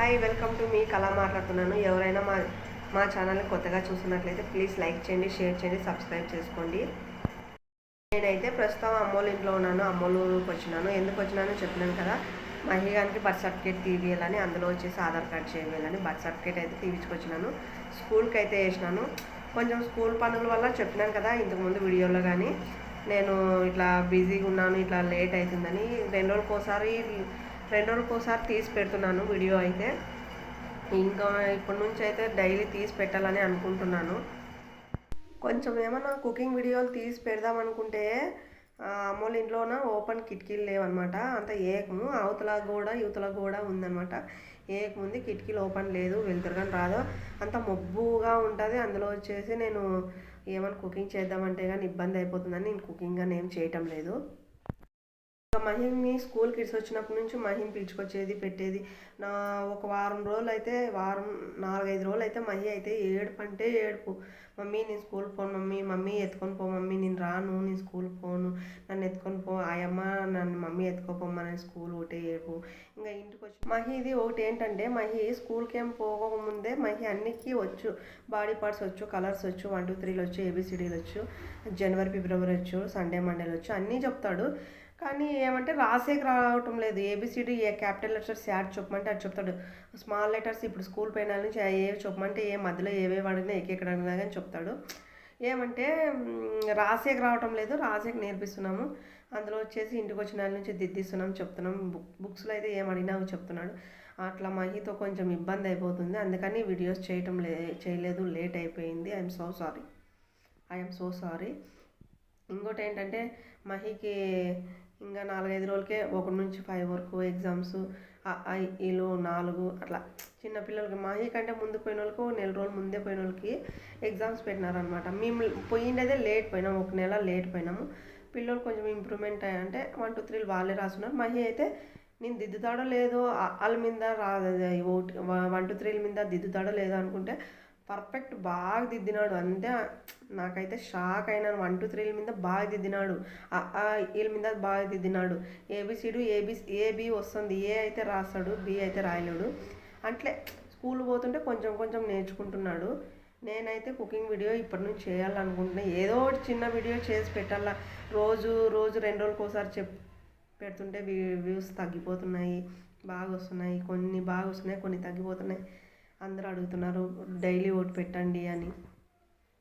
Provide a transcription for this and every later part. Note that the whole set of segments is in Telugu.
హాయ్ వెల్కమ్ టు మీ కళ మాట్లాడుతున్నాను. ఎవరైనా మా ఛానల్ని కొత్తగా చూస్తున్నట్లయితే ప్లీజ్ లైక్ చేయండి, షేర్ చేయండి, సబ్స్క్రైబ్ చేసుకోండి. నేనైతే ప్రస్తుతం అమ్మోళ్ళ ఇంట్లో ఉన్నాను. అమ్మోళ్ళకి వచ్చినాను. ఎందుకు వచ్చినానో చెప్పినాను కదా, మహిగానికి బర్త్ సర్టిఫికేట్ తీయాలని, అందులో వచ్చేసి ఆధార్ కార్డ్ చేయాలని బర్త్ సర్టిఫికేట్ అయితే తీపించుకొచ్చినాను. స్కూల్కి అయితే వేసినాను. కొంచెం స్కూల్ పనుల వల్ల చెప్పినాను కదా ఇంతకుముందు వీడియోలో, కానీ నేను ఇట్లా బిజీగా ఉన్నాను, ఇట్లా లేట్ అవుతుందని రెండు రోజులకోసారి తీసి పెడుతున్నాను వీడియో అయితే. ఇంకా ఇప్పటి నుంచి అయితే డైలీ తీసి పెట్టాలని అనుకుంటున్నాను. కొంచెం ఏమన్నా కుకింగ్ వీడియోలు తీసి పెడదాం అనుకుంటే అమ్మోళ్ళ ఇంట్లోన ఓపెన్ కిటికీలు లేవన్నమాట. అంత ఏకము అవతల కూడా యువతల కూడా ఉందన్నమాట. ఏకముంది, కిటికీలు ఓపెన్ లేదు, వెళ్తురుగాని రాదు, అంత మబ్బుగా ఉంటుంది. అందులో వచ్చేసి నేను ఏమైనా కుకింగ్ చేద్దామంటే కానీ ఇబ్బంది అయిపోతుందని నేను కుకింగ్ అని ఏం చేయటం లేదు. మహిమ్ని స్కూల్ కిడ్స్ వచ్చినప్పటి నుంచి మహిని పిలుచుకొచ్చేది పెట్టేది. నా ఒక వారం రోజులు అయితే 4-5 రోజులు అయితే మహి అయితే ఏడుపు అంటే ఏడుపు. మమ్మీ నేను స్కూల్ పోను, మమ్మీ ఎత్తుకొని పో, మమ్మీ నేను రాను, నేను స్కూల్ పోను, నన్ను ఎత్తుకొని పో, ఆయమ్మ నన్ను మమ్మీ ఎత్తుకోపోమ్మ, నేను స్కూల్ ఒకటే ఏడుపు. ఇంకా ఇంటికి వచ్చి మహిది ఒకటి ఏంటంటే, మహి స్కూల్కి ఏం పోకముందే మహి అన్నికి వచ్చు, బాడీ పార్ట్స్ వచ్చు, కలర్స్ వచ్చు, 1 2 3 వచ్చు, ABCDలు వచ్చు, జనవరి ఫిబ్రవరి వచ్చు, సండే మండేలు వచ్చు, అన్నీ చెప్తాడు. కానీ ఏమంటే రాసేకి రావటం లేదు. ABCD క్యాపిటల్ లెటర్స్ యాడ్ చెప్పమంటే అది చెప్తాడు. స్మాల్ లెటర్స్ ఇప్పుడు స్కూల్ పైన నుంచి ఏవి చెప్పమంటే మధ్యలో ఏవేవి అడిగినా ఎక్కడ అడిగినా కానీ చెప్తాడు. ఏమంటే రాసేకి రావటం లేదు, రాసేకి నేర్పిస్తున్నాము. అందులో వచ్చేసి ఇంటికి వచ్చిన నుంచి దిద్దిస్తున్నాం, చెప్తున్నాం. బుక్స్లో అయితే ఏం అడిగినా చెప్తున్నాడు. అట్లా మహితో కొంచెం ఇబ్బంది అయిపోతుంది. అందుకని వీడియోస్ చేయలేదు, లేట్ అయిపోయింది. I'm so sorry. ఇంకోటి ఏంటంటే మహికి ఇంకా 4-5 రోజులకే 1 నుంచి 5 వరకు ఎగ్జామ్స్, వీళ్ళు 4 అట్లా చిన్నపిల్లలకి. మహి కంటే ముందు పోయిన వాళ్ళకు, నెల రోజులు ముందే పోయిన వాళ్ళకి ఎగ్జామ్స్ పెట్టినారనమాట. మేము పోయిండేదే లేట్ పోయినాము, 1 నెల లేట్ పోయినాము. పిల్లలు కొంచెం ఇంప్రూవ్మెంట్ అంటే 1 2 3 వాళ్ళే రాస్తున్నారు. మహి అయితే నేను దిద్దుతాడో లేదో, వాళ్ళ మీద 1 2 3 మీద దిద్దుతాడో లేదో అనుకుంటే పర్ఫెక్ట్ బాగా దిద్దినాడు. అంతే, నాకైతే షాక్ అయినాను. 1 2 3 మీద బాగా దిద్దినాడు, వీళ్ళ మీద బాగా దిద్దినాడు. ABCD AB వస్తుంది, ఏ అయితే రాస్తాడు, B అయితే రాయలేడు. అట్లే స్కూల్ పోతుంటే కొంచెం కొంచెం నేర్చుకుంటున్నాడు. నేనైతే కుకింగ్ వీడియో ఇప్పటి నుంచి చేయాలనుకుంటున్నాను. ఏదో ఒకటి చిన్న వీడియో చేసి పెట్టాలా. రోజు 2 రోజులకు ఒకసారి పెడుతుంటే వ్యూస్ తగ్గిపోతున్నాయి, బాగా వస్తున్నాయి, కొన్ని బాగా వస్తున్నాయి, కొన్ని తగ్గిపోతున్నాయి. అందరూ అడుగుతున్నారు డైలీ ఒకటి పెట్టండి అని.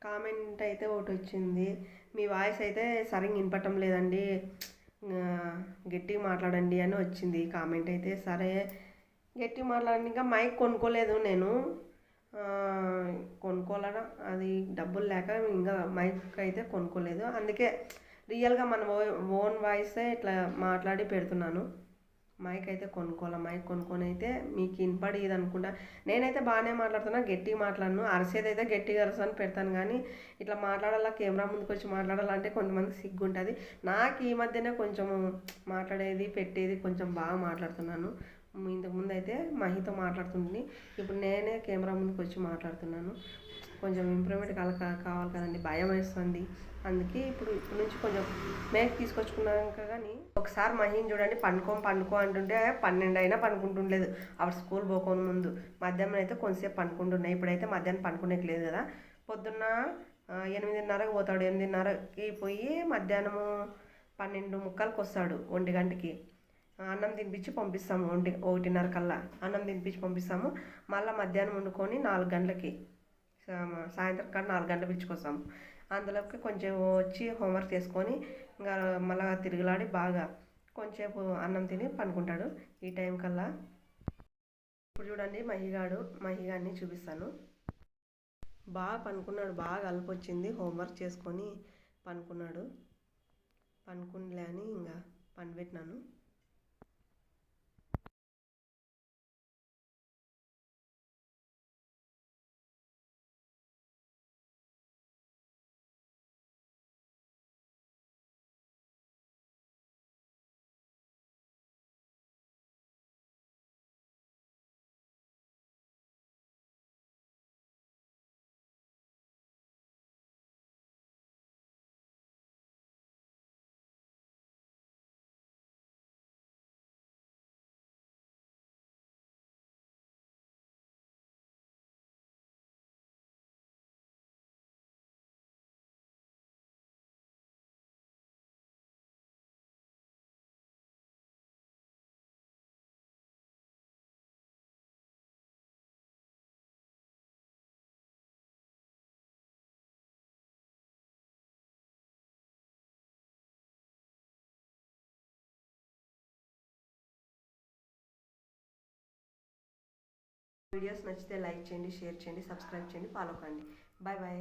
కామెంట్ అయితే ఒకటి వచ్చింది, మీ వాయిస్ అయితే సరిగ్గా వినపడటం లేదండి, గట్టిగా మాట్లాడండి అని వచ్చింది కామెంట్ అయితే. సరే గట్టిగా మాట్లాడండి. ఇంకా మైక్ కొనుక్కోలేదు నేను, కొనుక్కోవాలన్నా అది డబ్బులు లేక ఇంకా మైక్ అయితే కొనుక్కోలేదు. అందుకే రియల్గా మన ఓన్ వాయిసే ఇట్లా మాట్లాడి పెడుతున్నాను. మైక్ అయితే కొనుక్కోవాలి. మైక్ కొనుక్కొని అయితే మీకు వినపడి ఇది అనుకుంటా. నేనైతే బాగానే మాట్లాడుతున్నా, గట్టిగా మాట్లాడను. అరిసేది అయితే గట్టిగా అరసని పెడతాను, కానీ ఇట్లా మాట్లాడాలా, కెమెరా ముందుకు వచ్చి మాట్లాడాలంటే కొంతమందికి సిగ్గు ఉంటుంది. నాకు ఈ మధ్యనే కొంచెం మాట్లాడేది పెట్టేది కొంచెం బాగా మాట్లాడుతున్నాను. ఇంతకుముందు అయితే మహితో మాట్లాడుతుంది, ఇప్పుడు నేనే కెమెరా ముందుకు వచ్చి మాట్లాడుతున్నాను. కొంచెం ఇంప్రూవ్మెంట్ కావాలి కదండి, భయం వేస్తుంది. అందుకే ఇప్పుడు నుంచి కొంచెం మేక్ తీసుకొచ్చుకున్నాక. కానీ ఒకసారి మహిని చూడండి, పండుకో అంటుంటే 12 అయినా పనుకుంటుండలేదు. అప్పుడు స్కూల్ పోకొని ముందు మధ్యాహ్నం అయితే కొంతసేపు పండుకుంటున్నాయి. ఇప్పుడైతే మధ్యాహ్నం పండుకునేకి లేదు కదా. పొద్దున్న 8:30కి పోతాడు, 8:30కి పోయి మధ్యాహ్నము 12:45కి వస్తాడు, 1 గంటకి. అన్నం తినిపించి పంపిస్తాము, 1:30 కల్లా అన్నం తినిపించి పంపిస్తాము. మళ్ళీ మధ్యాహ్నం వండుకొని 4 గంటలకి, సాయంత్రం కాడ 4 గంటలకు పిలుచుకొస్తాము. అందులోకి కొంచెం వచ్చి హోంవర్క్ చేసుకొని ఇంకా మళ్ళీ తిరుగులాడి బాగా కొంచెంసేపు అన్నం తిని పనుకుంటాడు ఈ టైం కల్లా. ఇప్పుడు చూడండి మహిగాడిని చూపిస్తాను. బాగా పనుకున్నాడు, బాగా అలుపు వచ్చింది, హోంవర్క్ చేసుకొని పనుకుండలే అని ఇంకా పనిపెట్టినాను. వీడియోస్ నచ్చితే లైక్ చేయండి, షేర్ చేయండి, సబ్స్క్రైబ్ చేయండి, ఫాలో కండి. Bye bye.